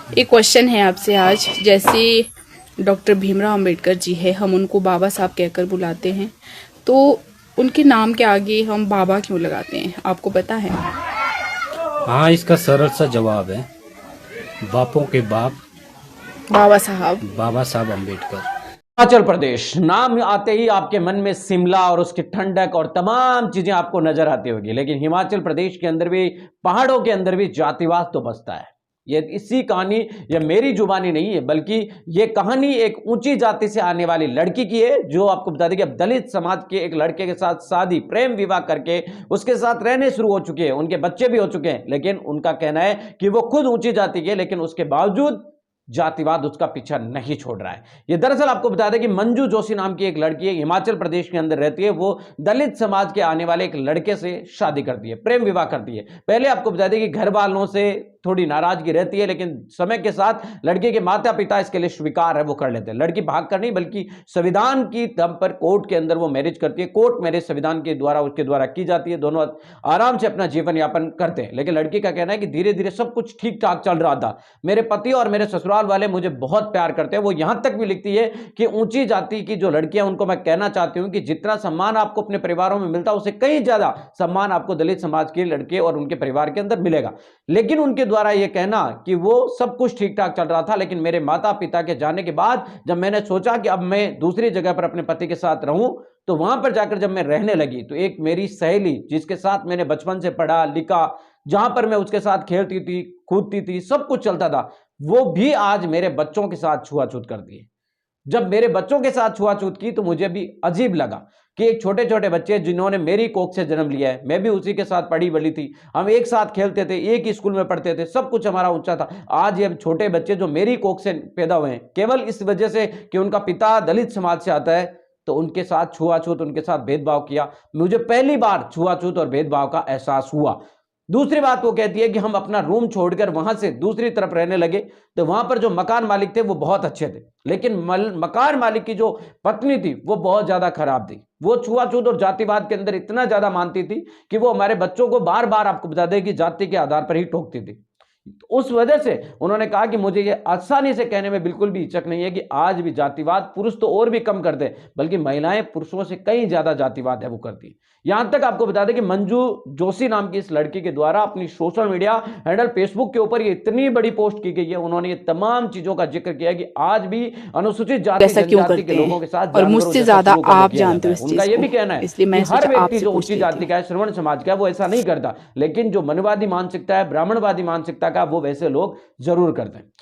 एक क्वेश्चन है आपसे आज। जैसे डॉक्टर भीमराव अंबेडकर जी है, हम उनको बाबा साहब कहकर बुलाते हैं, तो उनके नाम के आगे हम बाबा क्यों लगाते हैं, आपको पता है? हाँ, इसका सरल सा जवाब है, बापों के बाप बाबा साहब। बाबा साहब अम्बेडकर। हिमाचल प्रदेश नाम आते ही आपके मन में शिमला और उसकी ठंडक और तमाम चीजें आपको नजर आती होगी, लेकिन हिमाचल प्रदेश के अंदर भी, पहाड़ों के अंदर भी जातिवाद तो बसता है। ये इसी कहानी, ये मेरी जुबानी नहीं है, बल्कि ये कहानी एक ऊंची जाति से आने वाली लड़की की है, जो आपको बता दें कि अब दलित समाज के एक लड़के के साथ शादी, प्रेम विवाह करके उसके साथ रहने शुरू हो चुके हैं, उनके बच्चे भी हो चुके हैं। लेकिन उनका कहना है कि वो खुद ऊंची जाति के, लेकिन उसके बावजूद जातिवाद उसका पीछा नहीं छोड़ रहा है। ये दरअसल आपको बता दें कि मंजू जोशी नाम की एक लड़की है, हिमाचल प्रदेश के अंदर रहती है। वो दलित समाज के आने वाले एक लड़के से शादी करती है, प्रेम विवाह करती है। पहले आपको बता दें कि घर वालों से थोड़ी नाराजगी रहती है, लेकिन समय के साथ लड़के के माता पिता इसके लिए स्वीकार है, वो कर लेते हैं। लड़की भाग कर नहीं, बल्कि संविधान की दम पर कोर्ट के अंदर वो मैरिज करती है। कोर्ट मैरिज संविधान के द्वारा उसके द्वारा की जाती है। दोनों आराम से अपना जीवन यापन करते हैं। लेकिन लड़की का कहना है कि धीरे धीरे सब कुछ ठीक ठाक चल रहा था, मेरे पति और मेरे ससुराल वाले मुझे बहुत प्यार करते हैं। वो यहां तक भी लिखती है कि ऊंची जाति की जो लड़कियां, उनको मैं कहना चाहती हूं कि जितना सम्मान आपको अपने परिवारों में मिलता है, उससे कहीं ज्यादा सम्मान आपको दलित समाज के लड़के और उनके परिवार के अंदर मिलेगा। लेकिन उनके द्वारा यह कहना कि वो सब कुछ ठीक ठाक चल रहा था, लेकिन मेरे माता पिता के जाने के बाद जब मैंने सोचा कि अब मैं दूसरी जगह पर अपने पति के साथ रहूं, तो वहां पर जाकर जब मैं रहने लगी, तो एक मेरी सहेली, जिसके साथ मैंने बचपन से पढ़ा लिखा, जहां पर मैं उसके साथ खेलती थी, कूदती थी, सब कुछ चलता था, वो भी आज मेरे बच्चों के साथ छुआछूत कर दी है। जब मेरे बच्चों के साथ छुआछूत की, तो मुझे भी अजीब लगा कि एक छोटे छोटे बच्चे जिन्होंने मेरी कोख से जन्म लिया है, मैं भी उसी के साथ पढ़ी बड़ी थी, हम एक साथ खेलते थे, एक ही स्कूल में पढ़ते थे, सब कुछ हमारा ऊंचा था। आज ये छोटे बच्चे जो मेरी कोख से पैदा हुए हैं, केवल इस वजह से कि उनका पिता दलित समाज से आता है, तो उनके साथ छुआछूत, उनके साथ भेदभाव किया। मुझे पहली बार छुआछूत और भेदभाव का एहसास हुआ। दूसरी बात वो कहती है कि हम अपना रूम छोड़कर वहां से दूसरी तरफ रहने लगे, तो वहां पर जो मकान मालिक थे वो बहुत अच्छे थे, लेकिन मकान मालिक की जो पत्नी थी वो बहुत ज्यादा खराब थी। वो छुआछूत और जातिवाद के अंदर इतना ज्यादा मानती थी कि वो हमारे बच्चों को बार बार, आपको बता दें कि जाति के आधार पर ही टोकती थी। उस वजह से उन्होंने कहा कि मुझे ये आसानी से कहने में बिल्कुल भी हिचक नहीं है कि आज भी जातिवाद पुरुष तो और भी कम करते हैं, बल्कि महिलाएं पुरुषों से कहीं ज्यादा जातिवाद है वो करती है। यहां तक आपको बता दें कि मंजू जोशी नाम की इस लड़की के द्वारा अपनी सोशल मीडिया हैंडल फेसबुक के ऊपर ये इतनी बड़ी पोस्ट की गई है, उन्होंने ये तमाम चीजों का जिक्र किया कि आज भी अनुसूचित जाति ऐसा क्यों जनजाति के करते लोगों के हैं, साथ और जानवरों मुझसे जैसा ज्यादा सलूक आप किया जानते जाता हो है। इस उनका चीज ये को, भी कहना है इसलिए कि मैं हर सोचा व्यक्ति आपसे जो पूछ ऊंची लेती जाति हूँ। का है, श्रवण समाज का है, वो ऐसा नहीं करता। लेकिन जो मनवादी मानसिकता है, ब्राह्मणवादी मानसिकता का, वो वैसे लोग जरूर करते हैं।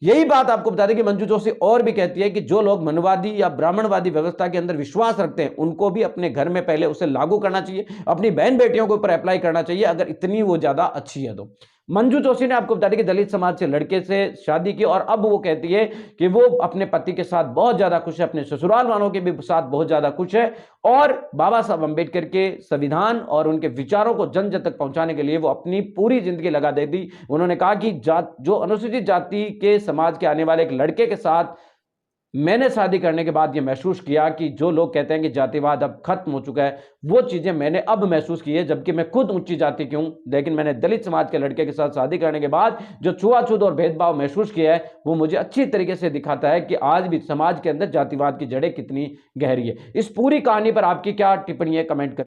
यही बात आपको बता दें कि मंजू जोशी और भी कहती है कि जो लोग मनवादी या ब्राह्मणवादी व्यवस्था के अंदर विश्वास रखते हैं, उनको भी अपने घर में पहले उसे लागू करना चाहिए, अपनी बहन बेटियों के ऊपर अप्लाई करना चाहिए, अगर इतनी वो ज्यादा अच्छी है तो। मंजू जोशी ने आपको बता दें कि दलित समाज से लड़के से शादी की, और अब वो कहती है कि वो अपने पति के साथ बहुत ज्यादा खुश है, अपने ससुराल वालों के भी साथ बहुत ज्यादा खुश है, और बाबा साहब अम्बेडकर के संविधान और उनके विचारों को जन जन तक पहुंचाने के लिए वो अपनी पूरी जिंदगी लगा देती। उन्होंने कहा कि जो अनुसूचित जाति के समाज के आने वाले एक लड़के के साथ मैंने शादी करने के बाद ये महसूस किया कि जो लोग कहते हैं कि जातिवाद अब खत्म हो चुका है, वो चीजें मैंने अब महसूस की है, जबकि मैं खुद ऊंची जाति की हूं, लेकिन मैंने दलित समाज के लड़के के साथ शादी करने के बाद जो छुआछूत और भेदभाव महसूस किया है, वो मुझे अच्छी तरीके से दिखाता है कि आज भी समाज के अंदर जातिवाद की जड़ें कितनी गहरी है। इस पूरी कहानी पर आपकी क्या टिप्पणी है, कमेंट कर।